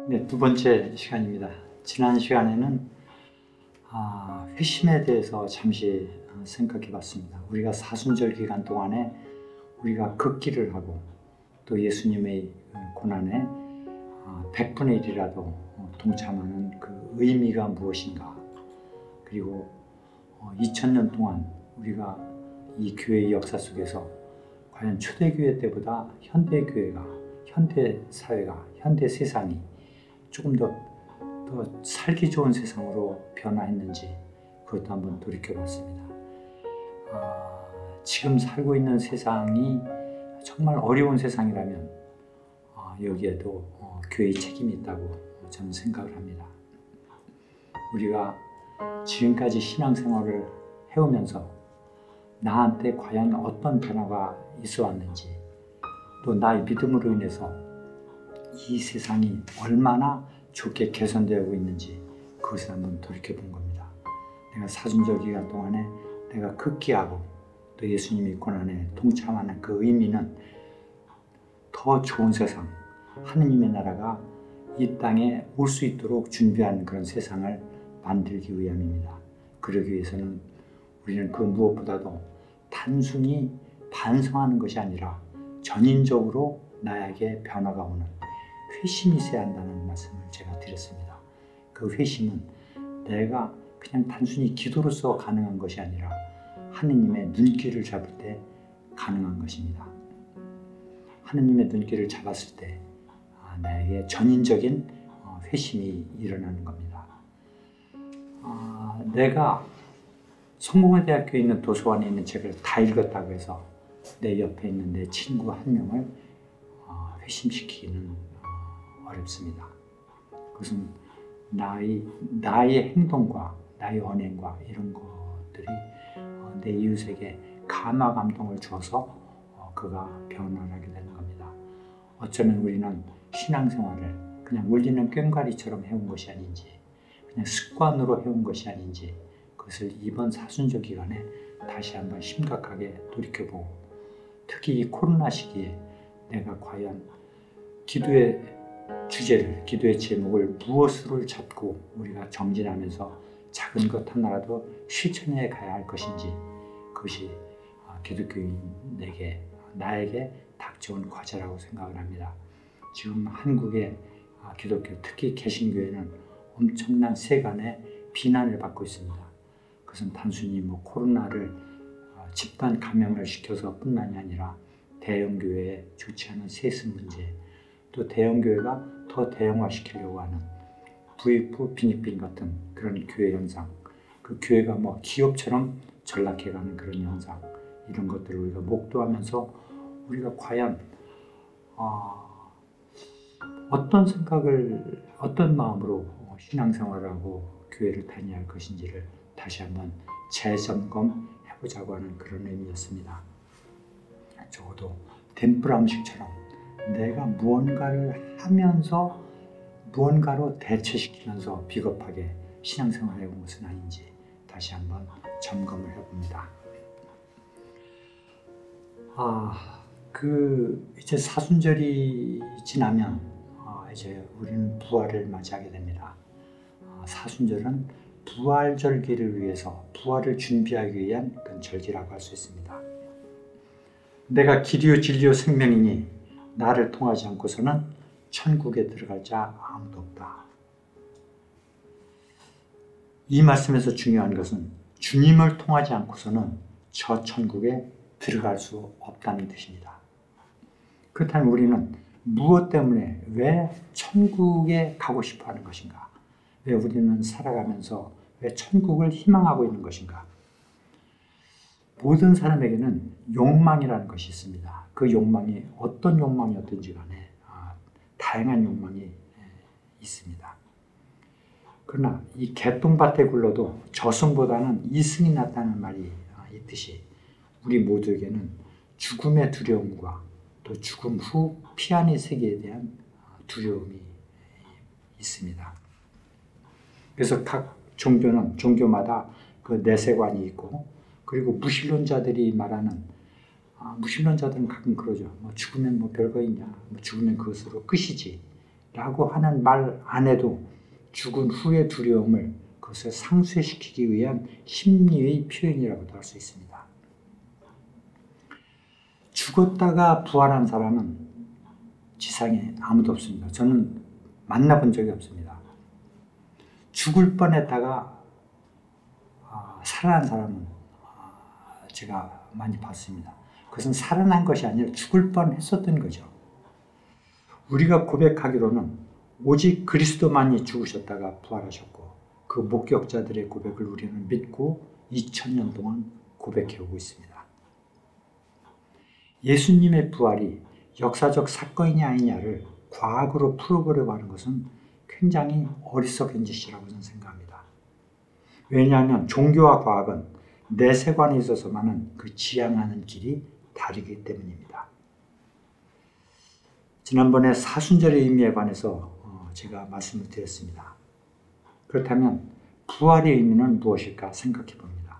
네, 두 번째 시간입니다. 지난 시간에는 회심에 대해서 잠시 생각해 봤습니다. 우리가 사순절 기간 동안에 우리가 극기를 하고 또 예수님의 고난에 100분의 1이라도 동참하는 그 의미가 무엇인가, 그리고 2000년 동안 우리가 이 교회의 역사 속에서 과연 초대교회 때보다 현대교회가, 현대사회가, 현대세상이 조금 더 살기 좋은 세상으로 변화했는지 그것도 한번 돌이켜봤습니다. 지금 살고 있는 세상이 정말 어려운 세상이라면 여기에도 교회의 책임이 있다고 저는 생각을 합니다. 우리가 지금까지 신앙생활을 해오면서 나한테 과연 어떤 변화가 있어 왔는지, 또 나의 믿음으로 인해서 이 세상이 얼마나 좋게 개선되고 있는지 그것을 한번 돌이켜본 겁니다. 내가 사순절 기간 동안에 내가 극기하고 또 예수님의 고난에 동참하는 그 의미는 더 좋은 세상, 하느님의 나라가 이 땅에 올 수 있도록 준비한 그런 세상을 만들기 위함입니다. 그러기 위해서는 우리는 그 무엇보다도 단순히 반성하는 것이 아니라 전인적으로 나에게 변화가 오는 회심이 있어야 한다는 말씀을 제가 드렸습니다. 그 회심은 내가 그냥 단순히 기도로서 가능한 것이 아니라 하느님의 눈길을 잡을 때 가능한 것입니다. 하느님의 눈길을 잡았을 때 나에게 전인적인 회심이 일어나는 겁니다. 내가 성공회 대학교에 있는 도서관에 있는 책을 다 읽었다고 해서 내 옆에 있는 내 친구 한 명을 회심시키기는 어렵습니다. 그것은 나의 행동과 나의 언행과 이런 것들이 내 이웃에게 감화 감동을 주어서 그가 변화하게 되는 겁니다. 어쩌면 우리는 신앙생활을 그냥 울리는 꽹과리처럼 해온 것이 아닌지, 그냥 습관으로 해온 것이 아닌지, 그것을 이번 사순절 기간에 다시 한번 심각하게 돌이켜보고, 특히 이 코로나 시기에 내가 과연 기도의 주제를, 기도의 제목을 무엇으로 잡고 우리가 정진하면서 작은 것 하나라도 실천해 가야 할 것인지, 그것이 기독교인에게, 나에게 닥쳐온 과제라고 생각을 합니다. 지금 한국의 기독교, 특히 개신교회는 엄청난 세간의 비난을 받고 있습니다. 그것은 단순히 코로나를 집단 감염을 시켜서 뿐만이 아니라 대형교회에 좋지 않은 세습 문제, 또 대형교회가 더 대형화시키려고 하는 부익부 빈익빈 같은 그런 교회 현상, 그 교회가 기업처럼 전락해가는 그런 현상, 이런 것들을 우리가 목도하면서 우리가 과연 어떤 생각을, 어떤 마음으로 신앙생활을 하고 교회를 다녀야 할 것인지를 다시 한번 재점검해보자고 하는 그런 의미였습니다. 적어도 덴뿌라 음식처럼 내가 무언가를 하면서 무언가로 대체시키면서 비겁하게 신앙생활을 해온 것은 아닌지 다시 한번 점검을 해봅니다. 이제 사순절이 지나면 이제 우리는 부활을 맞이하게 됩니다. 사순절은 부활절기를 위해서, 부활을 준비하기 위한 그런 절기라고 할 수 있습니다. 내가 길이요 진리요 생명이니 나를 통하지 않고서는 천국에 들어갈 자 아무도 없다. 이 말씀에서 중요한 것은 주님을 통하지 않고서는 저 천국에 들어갈 수 없다는 뜻입니다. 그렇다면 우리는 무엇 때문에, 왜 천국에 가고 싶어 하는 것인가? 왜 우리는 살아가면서 왜 천국을 희망하고 있는 것인가? 모든 사람에게는 욕망이라는 것이 있습니다. 그 욕망이 어떤 욕망이었든지 간에 다양한 욕망이 있습니다. 그러나 이 개똥밭에 굴러도 저승보다는 이승이 낫다는 말이 있듯이 우리 모두에게는 죽음의 두려움과 또 죽음 후 피안의 세계에 대한 두려움이 있습니다. 그래서 각 종교마다 그 내세관이 있고, 그리고 무신론자들이 말하는, 무신론자들은 가끔 그러죠. 죽으면 별거 있냐, 죽으면 그것으로 끝이지 라고 하는 말 안에도 죽은 후의 두려움을 그것을 상쇄시키기 위한 심리의 표현이라고도 할 수 있습니다. 죽었다가 부활한 사람은 지상에 아무도 없습니다. 저는 만나본 적이 없습니다. 죽을 뻔했다가 살아난 사람은 제가 많이 봤습니다. 그것은 살아난 것이 아니라 죽을 뻔했었던 거죠. 우리가 고백하기로는 오직 그리스도만이 죽으셨다가 부활하셨고 그 목격자들의 고백을 우리는 믿고 2000년 동안 고백해오고 있습니다. 예수님의 부활이 역사적 사건이냐 아니냐를 과학으로 풀어보려고 하는 것은 굉장히 어리석은 짓이라고 저는 생각합니다. 왜냐하면 종교와 과학은 내 세관에 있어서만은 그 지향하는 길이 다르기 때문입니다. 지난번에 사순절의 의미에 관해서 제가 말씀을 드렸습니다. 그렇다면 부활의 의미는 무엇일까 생각해 봅니다.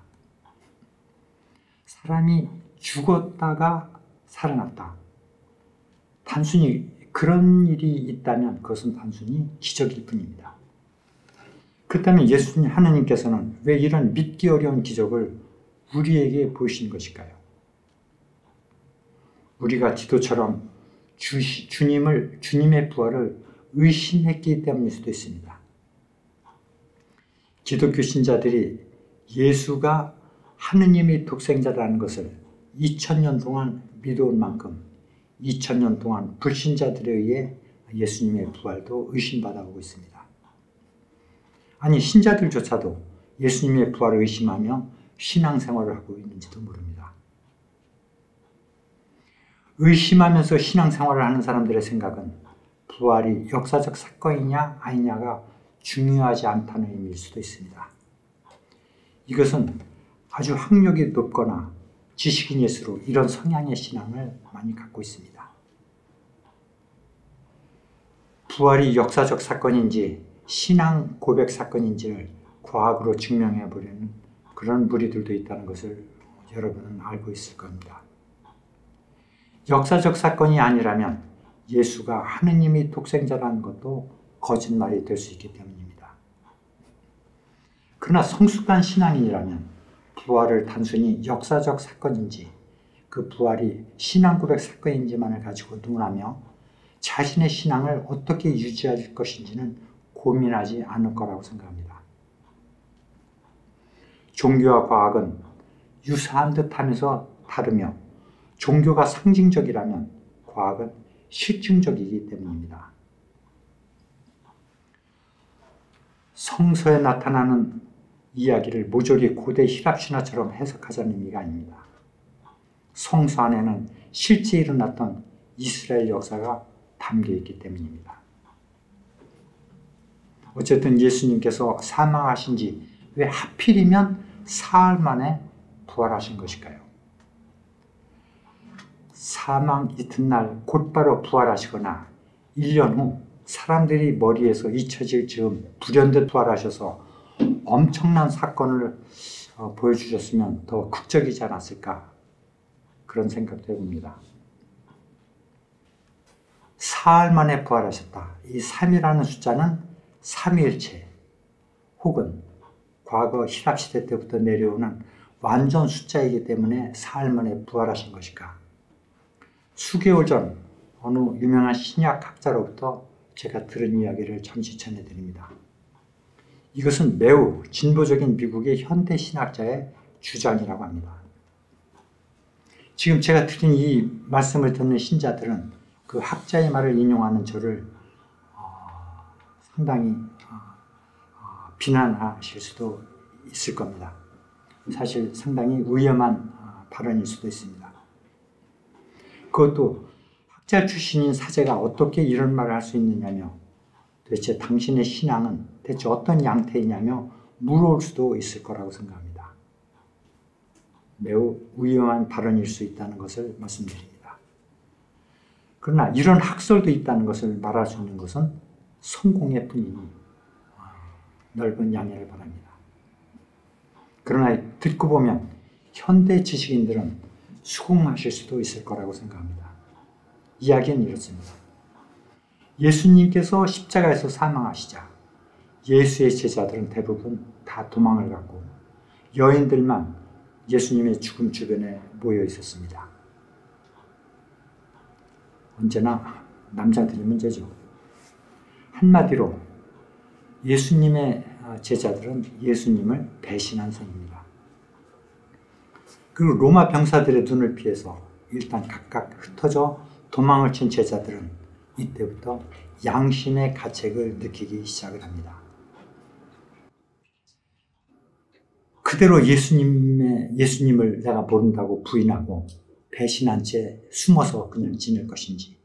사람이 죽었다가 살아났다. 단순히 그런 일이 있다면 그것은 단순히 기적일 뿐입니다. 그렇다면 예수님 하나님께서는 왜 이런 믿기 어려운 기적을 우리에게 보이신 것일까요? 우리가 디도처럼 주님의 부활을 의심했기 때문일 수도 있습니다. 기독교 신자들이 예수가 하느님의 독생자라는 것을 2000년 동안 믿어온 만큼 2000년 동안 불신자들에 의해 예수님의 부활도 의심받아오고 있습니다. 아니 신자들조차도 예수님의 부활을 의심하며 신앙생활을 하고 있는지도 모릅니다. 의심하면서 신앙생활을 하는 사람들의 생각은 부활이 역사적 사건이냐 아니냐가 중요하지 않다는 의미일 수도 있습니다. 이것은 아주 학력이 높거나 지식인일수록 이런 성향의 신앙을 많이 갖고 있습니다. 부활이 역사적 사건인지 신앙 고백 사건인지를 과학으로 증명해 보려는 그런 무리들도 있다는 것을 여러분은 알고 있을 겁니다. 역사적 사건이 아니라면 예수가 하느님의 독생자라는 것도 거짓말이 될 수 있기 때문입니다. 그러나 성숙한 신앙인이라면 부활을 단순히 역사적 사건인지 그 부활이 신앙 고백 사건인지만을 가지고 논하며 자신의 신앙을 어떻게 유지할 것인지는 고민하지 않을 거라고 생각합니다. 종교와 과학은 유사한 듯하면서 다르며 종교가 상징적이라면 과학은 실증적이기 때문입니다. 성서에 나타나는 이야기를 모조리 고대 히랍 신화처럼 해석하자는 의미가 아닙니다. 성서 안에는 실제 일어났던 이스라엘 역사가 담겨 있기 때문입니다. 어쨌든 예수님께서 사망하신 지 왜 하필이면 사흘 만에 부활하신 것일까요? 사망 이튿날 곧바로 부활하시거나 1년 후 사람들이 머리에서 잊혀질 즈음 불현듯 부활하셔서 엄청난 사건을 보여주셨으면 더 극적이지 않았을까 그런 생각도 해봅니다. 사흘 만에 부활하셨다. 이 3이라는 숫자는 삼위일체 혹은 과거 히랍시대 때부터 내려오는 완전 숫자이기 때문에 사흘 만에 부활하신 것일까? 수개월 전 어느 유명한 신약학자로부터 제가 들은 이야기를 잠시 전해드립니다. 이것은 매우 진보적인 미국의 현대 신학자의 주장이라고 합니다. 지금 제가 드린 이 말씀을 듣는 신자들은 그 학자의 말을 인용하는 저를 상당히 비난하실 수도 있을 겁니다. 사실 상당히 위험한 발언일 수도 있습니다. 그것도 학자 출신인 사제가 어떻게 이런 말을 할 수 있느냐며 도대체 당신의 신앙은 대체 어떤 양태이냐며 물어올 수도 있을 거라고 생각합니다. 매우 위험한 발언일 수 있다는 것을 말씀드립니다. 그러나 이런 학설도 있다는 것을 말할 수 있는 것은 성공의 뿐이니 넓은 양해를 바랍니다. 그러나 듣고 보면 현대 지식인들은 수긍하실 수도 있을 거라고 생각합니다. 이야기는 이렇습니다. 예수님께서 십자가에서 사망하시자 예수의 제자들은 대부분 다 도망을 갔고 여인들만 예수님의 죽음 주변에 모여 있었습니다. 언제나 남자들이 문제죠. 한마디로 예수님의 제자들은 예수님을 배신한 셈입니다. 그리고 로마 병사들의 눈을 피해서 일단 각각 흩어져 도망을 친 제자들은 이때부터 양심의 가책을 느끼기 시작을 합니다. 그대로 예수님을 내가 모른다고 부인하고 배신한 채 숨어서 그냥 지낼 것인지,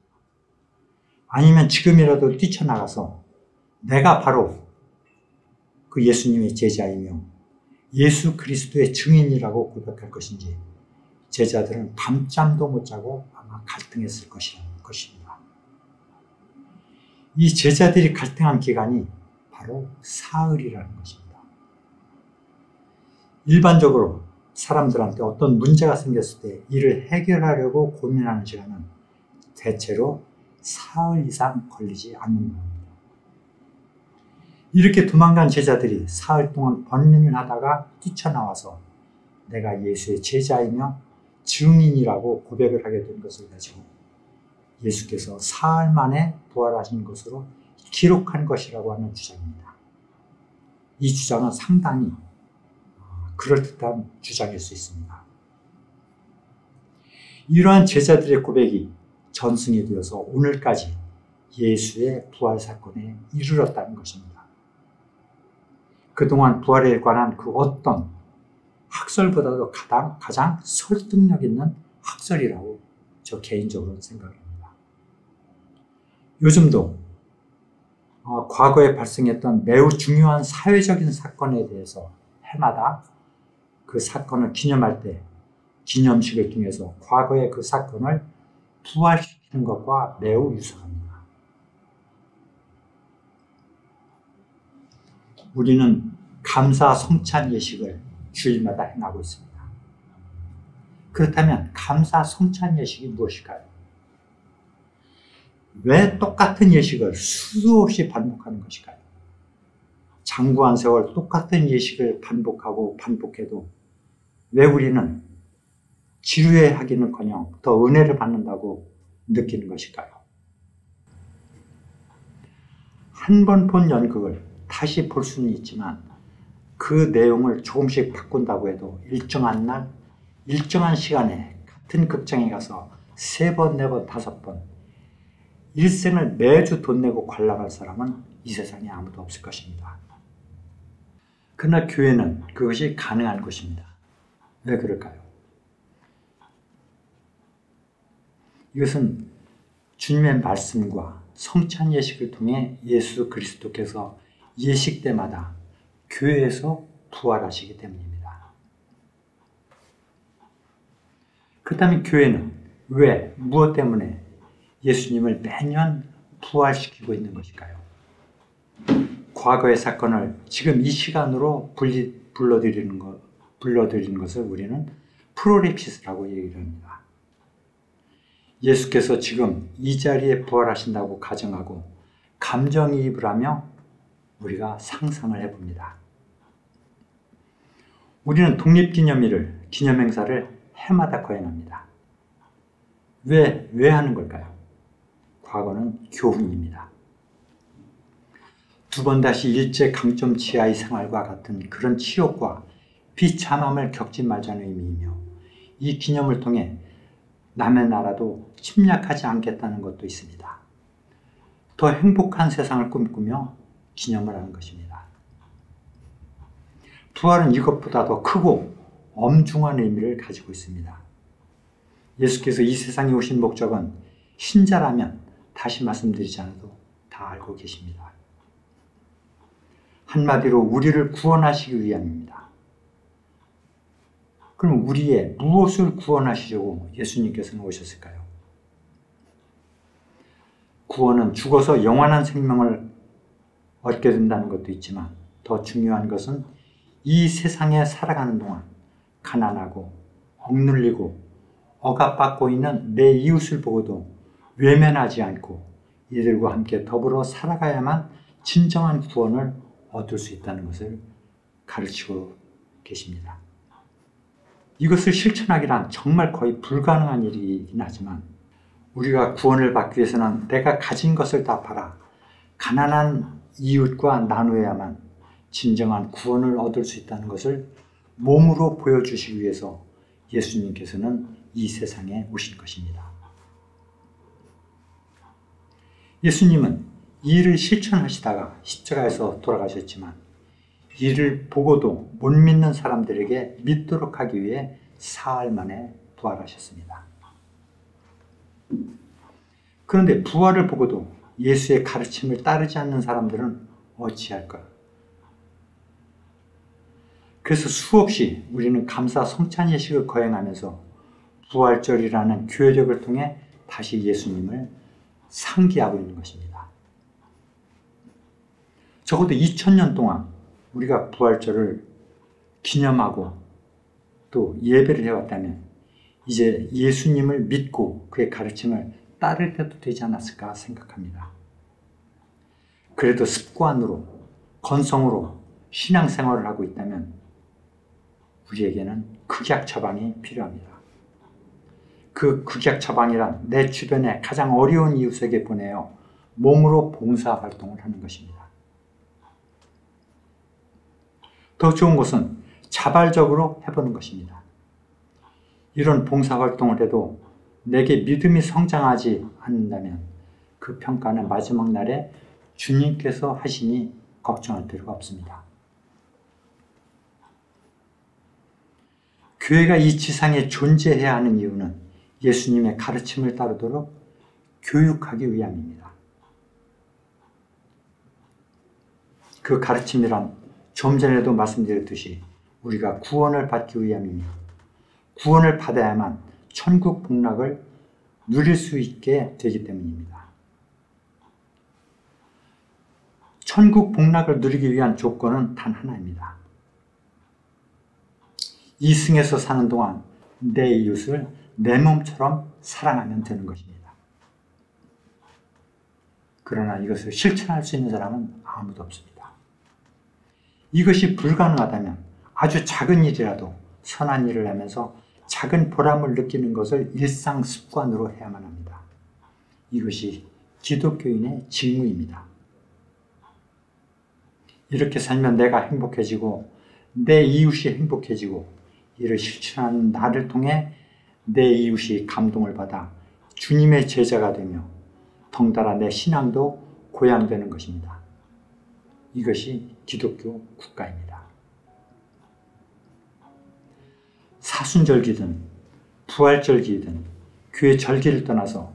아니면 지금이라도 뛰쳐나가서 내가 바로 그 예수님의 제자이며 예수 그리스도의 증인이라고 고백할 것인지 제자들은 밤잠도 못 자고 아마 갈등했을 것입니다. 이 제자들이 갈등한 기간이 바로 사흘이라는 것입니다. 일반적으로 사람들한테 어떤 문제가 생겼을 때 이를 해결하려고 고민하는 시간은 대체로 사흘 이상 걸리지 않는 겁니다. 이렇게 도망간 제자들이 사흘 동안 번민을 하다가 뛰쳐나와서 내가 예수의 제자이며 증인이라고 고백을 하게 된 것을 가지고 예수께서 사흘 만에 부활하신 것으로 기록한 것이라고 하는 주장입니다. 이 주장은 상당히 그럴듯한 주장일 수 있습니다. 이러한 제자들의 고백이 전승이 되어서 오늘까지 예수의 부활 사건에 이르렀다는 것입니다. 그동안 부활에 관한 그 어떤 학설보다도 가장 설득력 있는 학설이라고 저 개인적으로 생각합니다. 요즘도 과거에 발생했던 매우 중요한 사회적인 사건에 대해서 해마다 그 사건을 기념할 때 기념식을 통해서 과거의 그 사건을 부활시키는 것과 매우 유사합니다. 우리는 감사 성찬 예식을 주일마다 행하고 있습니다. 그렇다면 감사 성찬 예식이 무엇일까요? 왜 똑같은 예식을 수도 없이 반복하는 것일까요? 장구한 세월 똑같은 예식을 반복하고 반복해도 왜 우리는 지루해하기는커녕 더 은혜를 받는다고 느끼는 것일까요? 한 번 본 연극을 다시 볼 수는 있지만 그 내용을 조금씩 바꾼다고 해도 일정한 날, 일정한 시간에 같은 극장에 가서 3번, 4번, 5번 일생을 매주 돈 내고 관람할 사람은 이 세상에 아무도 없을 것입니다. 그러나 교회는 그것이 가능한 것입니다. 왜 그럴까요? 이것은 주님의 말씀과 성찬 예식을 통해 예수 그리스도께서 예식 때마다 교회에서 부활하시기 때문입니다. 그렇다면 교회는 왜, 무엇 때문에 예수님을 매년 부활시키고 있는 것일까요? 과거의 사건을 지금 이 시간으로 불러들이는 것을 우리는 프로lep시스라고 얘기를 합니다. 예수께서 지금 이 자리에 부활하신다고 가정하고 감정이입을 하며 우리가 상상을 해봅니다. 우리는 독립기념일을, 기념행사를 해마다 거행합니다. 왜 하는 걸까요? 과거는 교훈입니다. 2번 다시 일제강점 치하의 생활과 같은 그런 치욕과 비참함을 겪지 말자는 의미이며 이 기념을 통해 남의 나라도 침략하지 않겠다는 것도 있습니다. 더 행복한 세상을 꿈꾸며 기념을 하는 것입니다. 부활은 이것보다 더 크고 엄중한 의미를 가지고 있습니다. 예수께서 이 세상에 오신 목적은 신자라면 다시 말씀드리지 않아도 다 알고 계십니다. 한마디로 우리를 구원하시기 위함입니다. 그럼 우리의 무엇을 구원하시려고 예수님께서는 오셨을까요? 구원은 죽어서 영원한 생명을 얻게 된다는 것도 있지만 더 중요한 것은 이 세상에 살아가는 동안 가난하고 억눌리고 억압받고 있는 내 이웃을 보고도 외면하지 않고 이들과 함께 더불어 살아가야만 진정한 구원을 얻을 수 있다는 것을 가르치고 계십니다. 이것을 실천하기란 정말 거의 불가능한 일이긴 하지만 우리가 구원을 받기 위해서는 내가 가진 것을 다 팔아 가난한 이웃과 나누어야만 진정한 구원을 얻을 수 있다는 것을 몸으로 보여주시기 위해서 예수님께서는 이 세상에 오신 것입니다. 예수님은 이 일을 실천하시다가 십자가에서 돌아가셨지만 이를 보고도 못 믿는 사람들에게 믿도록 하기 위해 사흘 만에 부활하셨습니다. 그런데 부활을 보고도 예수의 가르침을 따르지 않는 사람들은 어찌할까? 그래서 수없이 우리는 감사 성찬 예식을 거행하면서 부활절이라는 교회력을 통해 다시 예수님을 상기하고 있는 것입니다. 적어도 2000년 동안 우리가 부활절을 기념하고 또 예배를 해왔다면 이제 예수님을 믿고 그의 가르침을 따를 때도 되지 않았을까 생각합니다. 그래도 습관으로, 건성으로 신앙생활을 하고 있다면 우리에게는 극약 처방이 필요합니다. 그 극약 처방이란 내 주변에 가장 어려운 이웃에게 보내어 몸으로 봉사활동을 하는 것입니다. 더 좋은 것은 자발적으로 해보는 것입니다. 이런 봉사활동을 해도 내게 믿음이 성장하지 않는다면 그 평가는 마지막 날에 주님께서 하시니 걱정할 필요가 없습니다. 교회가 이 지상에 존재해야 하는 이유는 예수님의 가르침을 따르도록 교육하기 위함입니다. 그 가르침이란 좀 전에도 말씀드렸듯이 우리가 구원을 받기 위함이며 구원을 받아야만 천국 복락을 누릴 수 있게 되기 때문입니다. 천국 복락을 누리기 위한 조건은 단 하나입니다. 이 승에서 사는 동안 내 이웃을 내 몸처럼 사랑하면 되는 것입니다. 그러나 이것을 실천할 수 있는 사람은 아무도 없습니다. 이것이 불가능하다면 아주 작은 일이라도 선한 일을 하면서 작은 보람을 느끼는 것을 일상 습관으로 해야만 합니다. 이것이 기독교인의 직무입니다. 이렇게 살면 내가 행복해지고 내 이웃이 행복해지고 이를 실천하는 나를 통해 내 이웃이 감동을 받아 주님의 제자가 되며 덩달아 내 신앙도 고양되는 것입니다. 이것이 기독교 국가입니다. 사순절기든 부활절기든 교회 절기를 떠나서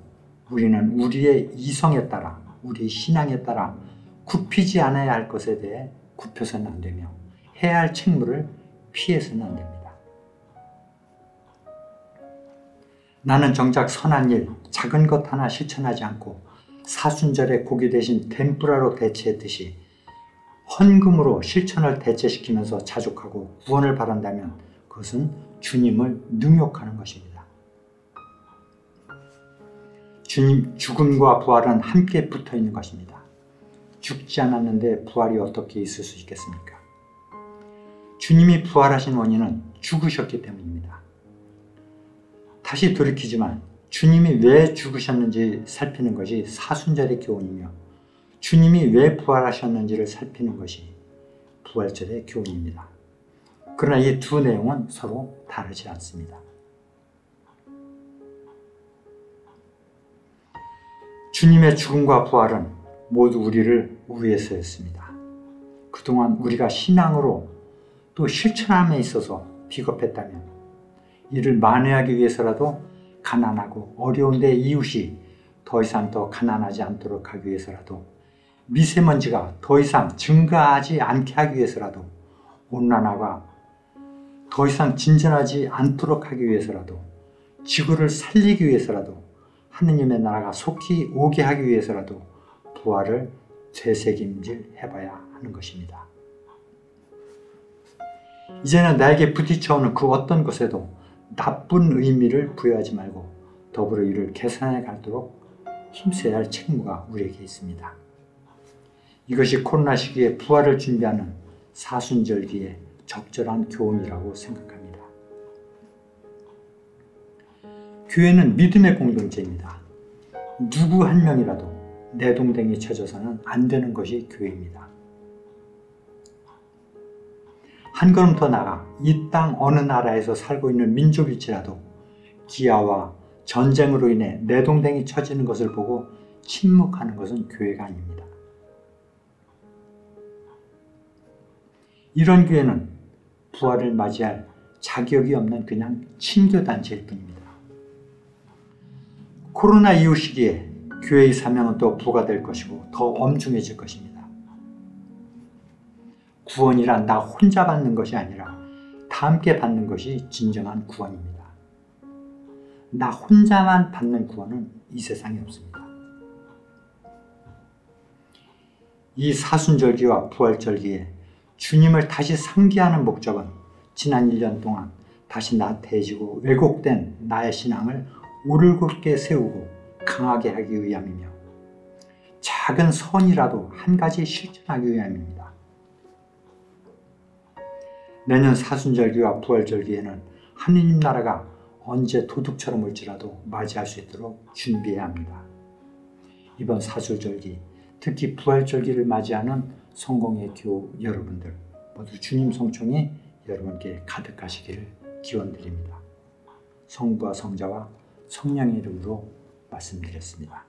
우리는 우리의 이성에 따라 우리의 신앙에 따라 굽히지 않아야 할 것에 대해 굽혀서는 안 되며 해야 할 책무를 피해서는 안 됩니다. 나는 정작 선한 일, 작은 것 하나 실천하지 않고 사순절에 고기 대신 덴뿌라로 대체했듯이 헌금으로 실천을 대체시키면서 자족하고 구원을 바란다면 그것은 주님을 능욕하는 것입니다. 주님 죽음과 부활은 함께 붙어 있는 것입니다. 죽지 않았는데 부활이 어떻게 있을 수 있겠습니까? 주님이 부활하신 원인은 죽으셨기 때문입니다. 다시 돌이키지만 주님이 왜 죽으셨는지 살피는 것이 사순절의 교훈이며 주님이 왜 부활하셨는지를 살피는 것이 부활절의 교훈입니다. 그러나 이 두 내용은 서로 다르지 않습니다. 주님의 죽음과 부활은 모두 우리를 위해서였습니다. 그동안 우리가 신앙으로 또 실천함에 있어서 비겁했다면 이를 만회하기 위해서라도 가난하고 어려운 내 이웃이 더 이상 더 가난하지 않도록 하기 위해서라도 미세먼지가 더 이상 증가하지 않게 하기 위해서라도 온난화가 더 이상 진전하지 않도록 하기 위해서라도 지구를 살리기 위해서라도 하느님의 나라가 속히 오게 하기 위해서라도 부활을 되새김질 해봐야 하는 것입니다. 이제는 나에게 부딪혀오는 그 어떤 것에도 나쁜 의미를 부여하지 말고 더불어 이를 개선해 가도록 힘써야 할 책무가 우리에게 있습니다. 이것이 코로나 시기에 부활을 준비하는 사순절기의 적절한 교훈이라고 생각합니다. 교회는 믿음의 공동체입니다. 누구 한 명이라도 내동댕이 쳐져서는 안 되는 것이 교회입니다. 한 걸음 더 나아가 이 땅 어느 나라에서 살고 있는 민족일지라도 기아와 전쟁으로 인해 내동댕이 쳐지는 것을 보고 침묵하는 것은 교회가 아닙니다. 이런 교회는 부활을 맞이할 자격이 없는 그냥 친교단체일 뿐입니다. 코로나 이후 시기에 교회의 사명은 또 부과될 것이고 더 엄중해질 것입니다. 구원이란 나 혼자 받는 것이 아니라 다 함께 받는 것이 진정한 구원입니다. 나 혼자만 받는 구원은 이 세상에 없습니다. 이 사순절기와 부활절기에 주님을 다시 상기하는 목적은 지난 1년 동안 다시 나태해지고 왜곡된 나의 신앙을 오를곧게 세우고 강하게 하기 위함이며 작은 선이라도 한 가지 실천하기 위함입니다. 내년 사순절기와 부활절기에는 하느님 나라가 언제 도둑처럼 올지라도 맞이할 수 있도록 준비해야 합니다. 이번 사순절기, 특히 부활절기를 맞이하는 성공의 교 여러분들 모두 주님 성총이 여러분께 가득하시기를 기원드립니다. 성부와 성자와 성령의 이름으로 말씀드렸습니다.